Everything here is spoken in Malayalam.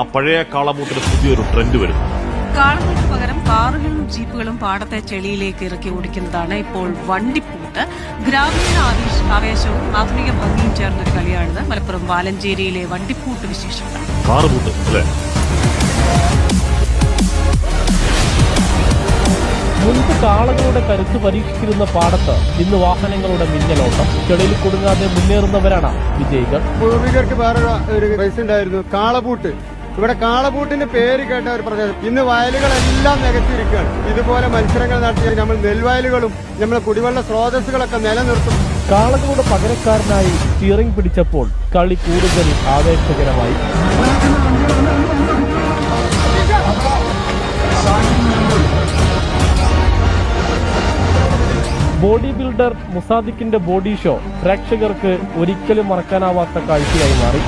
ആ പഴയ കാളബൂട്ടിന് പുതിയൊരു ട്രെൻഡ് വരുന്നു. കാളകൾക്ക് പകരം കാറുകളും ജീപ്പുകളും പാടത്തെ ചെളിയിലേക്ക് ഇറക്കി ഓടിക്കുന്നതാണ് ഇപ്പോൾ വണ്ടിപ്പൂട്ട്. ഗ്രാമീണ ആവേശവും ആധുനിക ഭംഗിയും ചേർന്നൊരു കളിയാണിത്. മലപ്പുറം വാലഞ്ചേരിയിലെ വണ്ടിപ്പൂട്ട് വിശേഷങ്ങൾ. കാറുപൂട്ട് അല്ലേ? മുൻപ് കാളകളുടെ കരുത്ത് പരീക്ഷിച്ചിരുന്ന പാടത്ത് ഇന്ന് വാഹനങ്ങളുടെ മിന്നലോട്ടം. ചെളിയിൽ കുടുങ്ങാതെ മുന്നേറുന്നവരാണ് വിജയികൾ. പൂർവികർക്ക് വേറെ ഒരു റേസ് ഉണ്ടായിരുന്നു, കാളപൂട്ട്. ഇവിടെ കാളപൂട്ടിന്റെ പേര് കേട്ട ഒരു പ്രദേശം. ഇന്ന് വയലുകളെല്ലാം നികത്തിയിരിക്കുകയാണ്. ഇതുപോലെ മത്സരങ്ങൾ നടത്തി നമ്മൾ നെൽവയലുകളും നമ്മളെ കുടിവെള്ള സ്രോതസ്സുകളൊക്കെ നിലനിർത്തും. കാളകളുടെ പകരക്കാരനായി സ്റ്റിയറിംഗ് പിടിച്ചപ്പോൾ കളി കൂടുതൽ ആവേശകരമായി. ബോഡി ബിൽഡർ മുസാദിക്കിന്റെ ബോഡി ഷോ പ്രേക്ഷകർക്ക് ഒരിക്കലും മറക്കാനാവാത്ത കാഴ്ചയായി മാറി.